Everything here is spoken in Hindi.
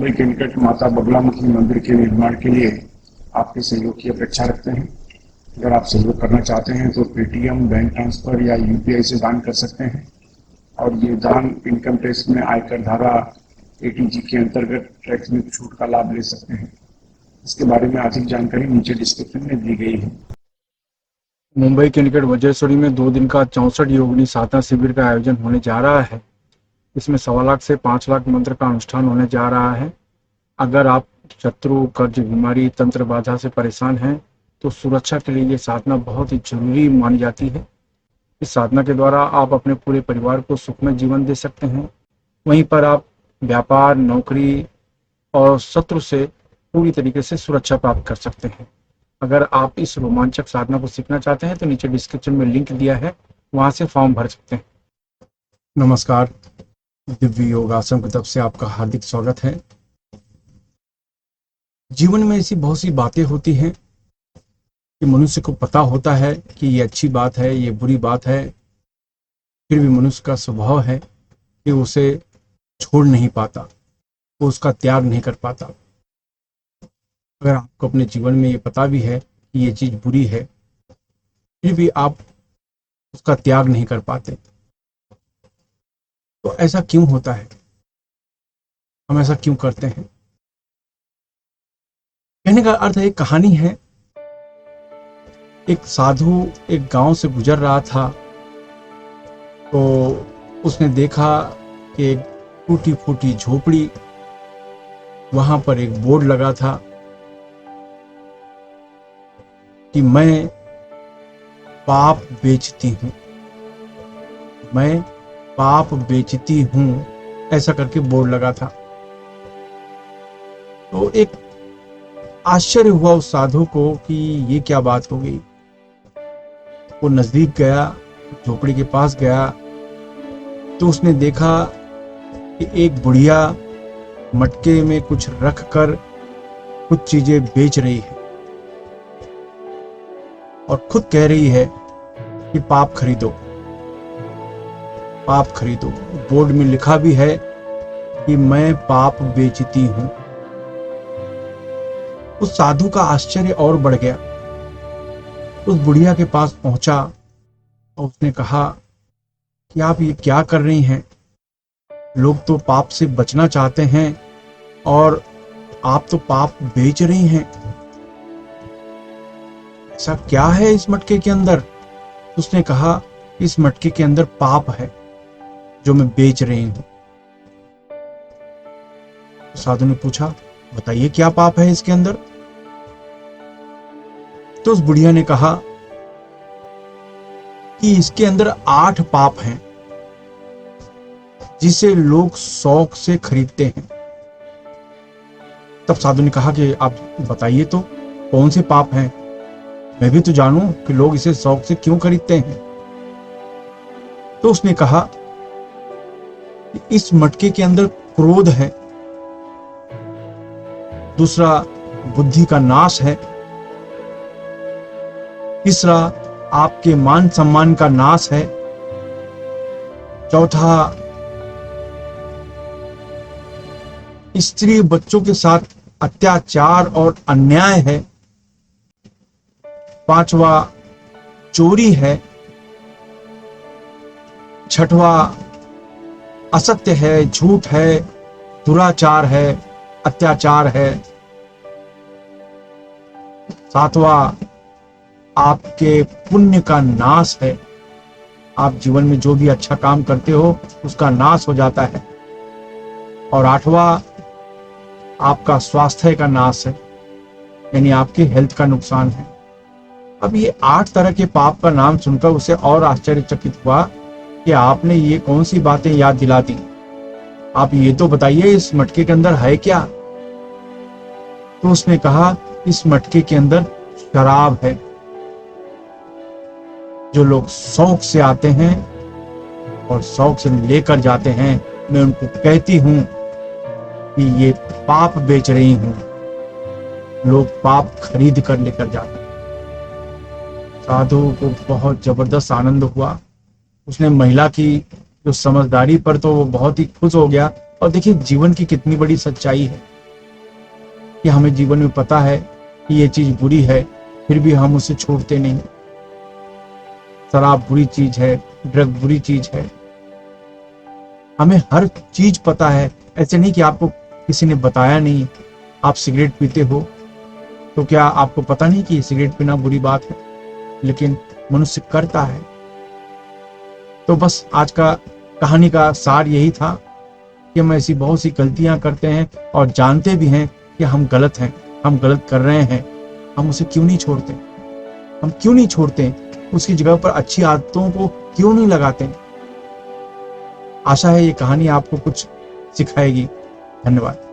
मुंबई के निकट माता बगलामुखी मंदिर के निर्माण के लिए आपके सहयोग की अपेक्षा रखते हैं। अगर आप सहयोग करना चाहते हैं तो पेटीएम, बैंक ट्रांसफर या यूपीआई से दान कर सकते हैं और ये दान इनकम टैक्स में आयकर धारा 80G के अंतर्गत टैक्स में छूट का लाभ ले सकते हैं। इसके बारे में अधिक जानकारी नीचे डिस्क्रिप्शन में दी गई है। मुंबई के निकट वज्रेश्वरी में 2 दिन का 64 योगिनी साधना शिविर का आयोजन होने जा रहा है। इसमें 1.25 लाख से 5 लाख मंत्र का अनुष्ठान होने जा रहा है। अगर आप शत्रु, कर्ज, बीमारी, तंत्र बाधा से परेशान हैं तो सुरक्षा के लिए ये साधना बहुत ही जरूरी मानी जाती है। इस साधना के द्वारा आप अपने पूरे परिवार को सुखमय जीवन दे सकते हैं। वहीं पर आप व्यापार, नौकरी और शत्रु से पूरी तरीके से सुरक्षा प्राप्त कर सकते हैं। अगर आप इस रोमांचक साधना को सीखना चाहते हैं तो नीचे डिस्क्रिप्शन में लिंक दिया है, वहां से फॉर्म भर सकते हैं। नमस्कार, दिव्य योगासन की तरफ से आपका हार्दिक स्वागत है। जीवन में ऐसी बहुत सी बातें होती हैं कि मनुष्य को पता होता है कि ये अच्छी बात है, ये बुरी बात है, फिर भी मनुष्य का स्वभाव है कि उसे छोड़ नहीं पाता, वो उसका त्याग नहीं कर पाता। अगर आपको अपने जीवन में ये पता भी है कि ये चीज बुरी है, फिर भी आप उसका त्याग नहीं कर पाते, तो ऐसा क्यों होता है? हम ऐसा क्यों करते हैं? कहने का अर्थ है, एक कहानी है। एक साधु एक गांव से गुजर रहा था, तो उसने देखा कि एक टूटी फूटी झोपड़ी, वहां पर एक बोर्ड लगा था कि मैं पाप बेचती हूं, मैं पाप बेचती हूं, ऐसा करके बोर्ड लगा था। तो एक आश्चर्य हुआ उस साधु को कि ये क्या बात हो गई। वो नजदीक गया, झोपड़ी के पास गया, तो उसने देखा कि एक बुढ़िया मटके में कुछ रख कर कुछ चीजें बेच रही है और खुद कह रही है कि पाप खरीदो, पाप खरीदो। बोर्ड में लिखा भी है कि मैं पाप बेचती हूं। उस साधु का आश्चर्य और बढ़ गया। उस बुढ़िया के पास पहुंचा और उसने कहा कि आप ये क्या कर रही हैं? लोग तो पाप से बचना चाहते हैं और आप तो पाप बेच रही हैं। ऐसा क्या है इस मटके के अंदर? उसने कहा, इस मटके के अंदर पाप है जो मैं बेच रही हूं। साधु ने पूछा, बताइए क्या पाप है इसके अंदर? तो उस बुढ़िया ने कहा कि इसके अंदर 8 पाप हैं जिसे लोग शौक से खरीदते हैं। तब साधु ने कहा कि आप बताइए तो कौन से पाप हैं, मैं भी तो जानूं कि लोग इसे शौक से क्यों खरीदते हैं। तो उसने कहा कि इस मटके के अंदर क्रोध है, दूसरा बुद्धि का नाश है, तीसरा आपके मान सम्मान का नाश है, चौथा स्त्री बच्चों के साथ अत्याचार और अन्याय है, पांचवा चोरी है, छठवा असत्य है, झूठ है, दुराचार है, अत्याचार है, सातवां आपके पुण्य का नाश है। आप जीवन में जो भी अच्छा काम करते हो उसका नाश हो जाता है। और आठवां आपका स्वास्थ्य का नाश है, यानी आपके हेल्थ का नुकसान है। अब ये 8 तरह के पाप का नाम सुनकर उसे और आश्चर्यचकित हुआ कि आपने ये कौन सी बातें याद दिला दी। आप ये तो बताइए इस मटके के अंदर है क्या? तो उसने कहा, इस मटके के अंदर शराब है। जो लोग शौक से आते हैं और शौक से लेकर जाते हैं, मैं उनको कहती हूं कि ये पाप बेच रही हूं। लोग पाप खरीद कर लेकर जाते हैं। साधु को बहुत जबरदस्त आनंद हुआ। उसने महिला की जो समझदारी पर तो वो बहुत ही खुश हो गया। और देखिए जीवन की कितनी बड़ी सच्चाई है कि हमें जीवन में पता है कि ये चीज बुरी है, फिर भी हम उसे छोड़ते नहीं। शराब बुरी चीज है, ड्रग बुरी चीज है, हमें हर चीज पता है। ऐसे नहीं कि आपको किसी ने बताया नहीं। आप सिगरेट पीते हो तो क्या आपको पता नहीं कि सिगरेट पीना बुरी बात है, लेकिन मनुष्य करता है। तो बस आज का कहानी का सार यही था कि हम ऐसी बहुत सी गलतियां करते हैं और जानते भी हैं कि हम गलत हैं, हम गलत कर रहे हैं, हम उसे क्यों नहीं छोड़ते? हम क्यों नहीं छोड़ते? उसकी जगह पर अच्छी आदतों को क्यों नहीं लगाते? आशा है ये कहानी आपको कुछ सिखाएगी। धन्यवाद।